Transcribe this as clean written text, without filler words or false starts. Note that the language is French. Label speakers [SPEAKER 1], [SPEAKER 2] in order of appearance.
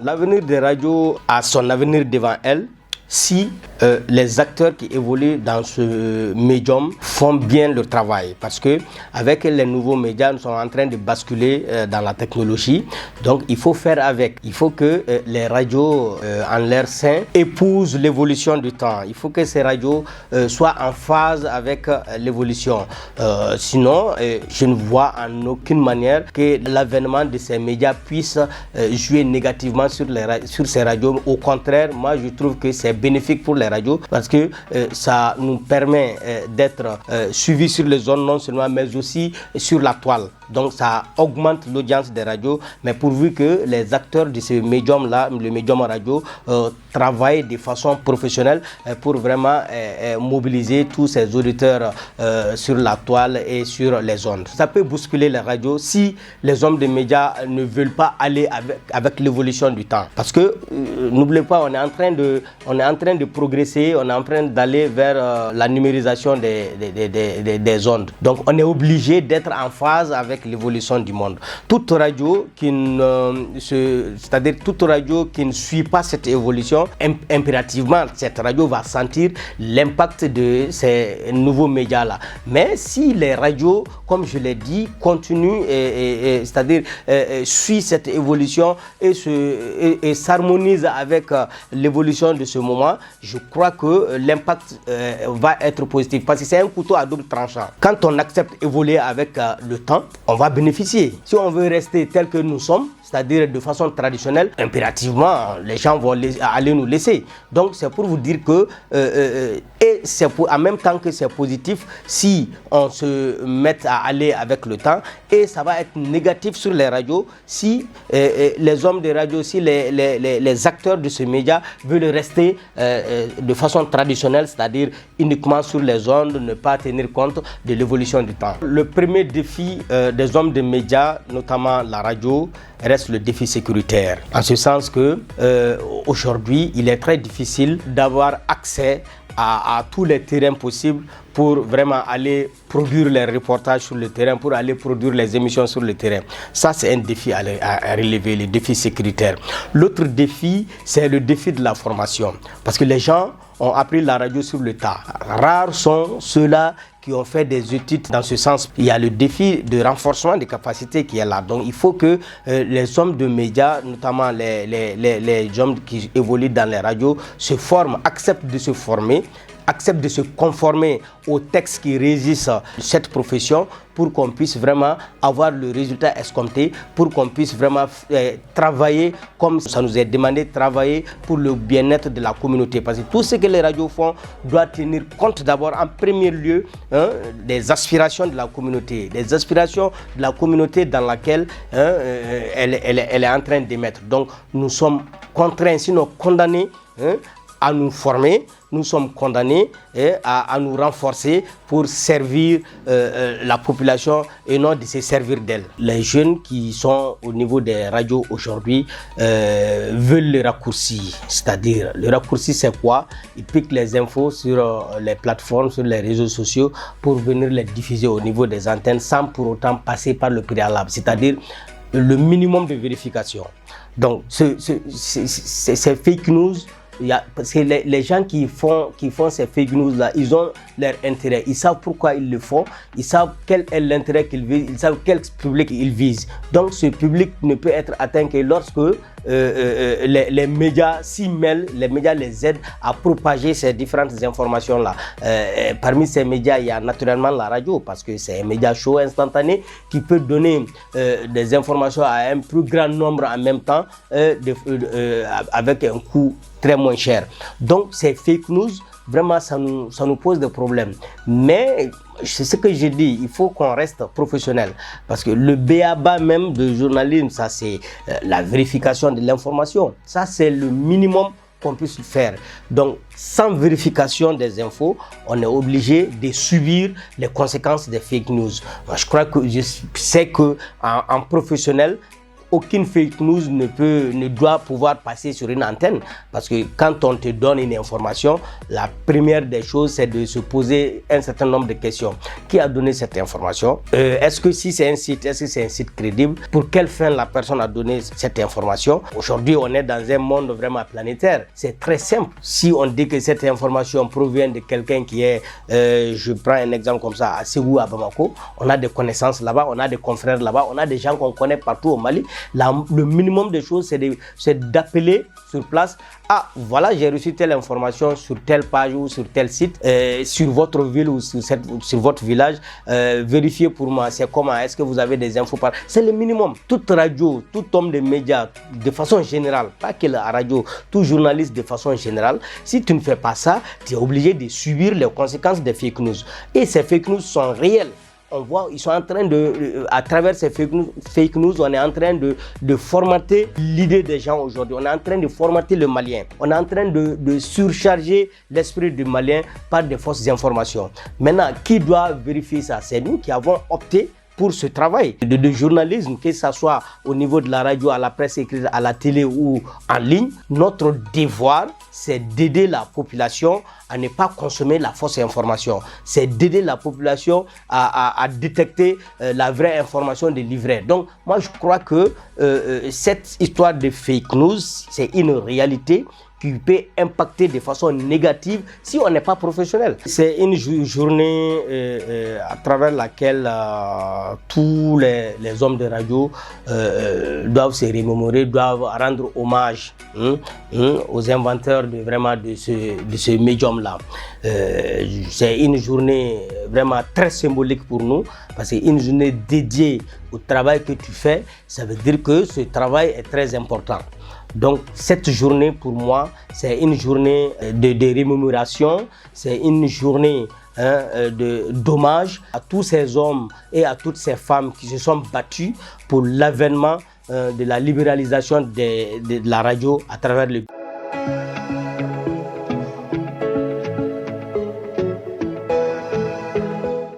[SPEAKER 1] L'avenir des radios a son avenir devant elle si les acteurs qui évoluent dans ce médium font bien leur travail, parce que avec les nouveaux médias, nous sommes en train de basculer dans la technologie, donc il faut faire avec. Il faut que les radios en leur sein épousent l'évolution du temps. Il faut que ces radios soient en phase avec l'évolution. Sinon, je ne vois en aucune manière que l'avènement de ces médias puisse jouer négativement sur ces radios. Au contraire, moi je trouve que c'est bénéfique pour les radios, parce que ça nous permet d'être suivis sur les zones, non seulement mais aussi sur la toile. Donc ça augmente l'audience des radios, mais pourvu que les acteurs de ce médium-là, le médium radio, travaillent de façon professionnelle pour vraiment mobiliser tous ces auditeurs sur la toile et sur les ondes. Ça peut bousculer les radios si les hommes de médias ne veulent pas aller avec l'évolution du temps. Parce que n'oubliez pas, on est en train de progresser, on est en train d'aller vers la numérisation des ondes. Donc on est obligé d'être en phase avec l'évolution du monde. Toute radio qui ne suit pas cette évolution, impérativement cette radio va sentir l'impact de ces nouveaux médias-là. Mais si les radios, comme je l'ai dit, continuent suivent cette évolution et s'harmonisent avec l'évolution de ce moment, je crois que l'impact va être positif, parce que c'est un couteau à double tranchant. Quand on accepte évoluer avec le temps, on va bénéficier. Si on veut rester tel que nous sommes, c'est-à-dire de façon traditionnelle, impérativement, les gens vont aller nous laisser. Donc c'est pour vous dire que, en même temps que c'est positif, si on se met à aller avec le temps, et ça va être négatif sur les radios, si les hommes de radio, si les acteurs de ce média veulent rester de façon traditionnelle, c'est-à-dire uniquement sur les ondes, ne pas tenir compte de l'évolution du temps. Le premier défi des hommes de médias, notamment la radio, reste le défi sécuritaire. En ce sens que aujourd'hui, il est très difficile d'avoir accès à tous les terrains possibles pour vraiment aller produire les reportages sur le terrain, pour aller produire les émissions sur le terrain. Ça, c'est un défi à relever, le défi sécuritaire. L'autre défi, c'est le défi de la formation. Parce que les gens ont appris la radio sur le tas. Rares sont ceux-là qui ont fait des études dans ce sens. Il y a le défi de renforcement des capacités qui est là. Donc il faut que les hommes de médias, notamment les hommes qui évoluent dans les radios, se forment, acceptent de se former, acceptent de se conformer aux textes qui régissent cette profession, pour qu'on puisse vraiment avoir le résultat escompté, pour qu'on puisse vraiment travailler comme ça nous est demandé, travailler pour le bien-être de la communauté. Parce que tout ce que les radios font doit tenir compte d'abord en premier lieu des aspirations de la communauté, des aspirations de la communauté dans laquelle elle est en train d'émettre. Donc nous sommes contraints, sinon condamnés, à nous former, nous sommes condamnés à nous renforcer pour servir la population et non de se servir d'elle. Les jeunes qui sont au niveau des radios aujourd'hui veulent le raccourci. C'est-à-dire, le raccourci c'est quoi? Ils piquent les infos sur les plateformes, sur les réseaux sociaux pour venir les diffuser au niveau des antennes sans pour autant passer par le préalable. C'est-à-dire le minimum de vérification. Donc, ces fake news, parce que les gens qui font ces fake news là, ils ont leur intérêt, ils savent pourquoi ils le font, ils savent quel est l'intérêt qu'ils visent, ils savent quel public ils visent. Donc ce public ne peut être atteint que lorsque les médias s'y mêlent, les médias les aident à propager ces différentes informations là. Parmi ces médias, il y a naturellement la radio, parce que c'est un média chaud, instantané, qui peut donner des informations à un plus grand nombre en même temps, avec un coût très moins cher. Donc ces fake news, vraiment ça nous pose des problèmes. Mais c'est ce que j'ai dit, il faut qu'on reste professionnel. Parce que le b.a.-ba même de journalisme, ça c'est la vérification de l'information. Ça c'est le minimum qu'on puisse faire. Donc sans vérification des infos, on est obligé de subir les conséquences des fake news. Moi, je crois que je sais que en professionnel, aucune fake news ne doit pouvoir passer sur une antenne, parce que quand on te donne une information, la première des choses, c'est de se poser un certain nombre de questions. Qui a donné cette information? Est-ce que si c'est un site, est-ce que c'est un site crédible? Pour quelle fin la personne a donné cette information? Aujourd'hui, on est dans un monde vraiment planétaire. C'est très simple. Si on dit que cette information provient de quelqu'un qui est, je prends un exemple comme ça, à Ségou, à Bamako, on a des connaissances là-bas, on a des confrères là-bas, on a des gens qu'on connaît partout au Mali. Le minimum de choses, c'est d'appeler sur place. Ah, voilà, j'ai reçu telle information sur telle page ou sur tel site, sur votre ville ou sur votre village. Vérifiez pour moi, c'est comment, est-ce que vous avez des infos par... C'est le minimum. Toute radio, tout homme de médias, de façon générale, pas que la radio, tout journaliste de façon générale, si tu ne fais pas ça, tu es obligé de subir les conséquences des fake news. Et ces fake news sont réelles. On voit, ils sont en train à travers ces fake news, on est en train de formater l'idée des gens aujourd'hui. On est en train de formater le Malien. On est en train de surcharger l'esprit du Malien par des fausses informations. Maintenant, qui doit vérifier ça? C'est nous qui avons opté pour ce travail de journalisme, que ce soit au niveau de la radio, à la presse écrite, à la télé ou en ligne. Notre devoir, c'est d'aider la population à ne pas consommer la fausse information. C'est d'aider la population à détecter la vraie information des livrets. Donc, moi, je crois que cette histoire de fake news, c'est une réalité qui peut impacter de façon négative si on n'est pas professionnel. C'est une journée à travers laquelle tous les hommes de radio doivent se remémorer, doivent rendre hommage aux inventeurs de ce médium-là. C'est une journée vraiment très symbolique pour nous, parce que une journée dédiée au travail que tu fais, ça veut dire que ce travail est très important. Donc cette journée pour moi, c'est une journée de remémoration, c'est une journée d'hommage à tous ces hommes et à toutes ces femmes qui se sont battus pour l'avènement de la libéralisation de la radio à travers le...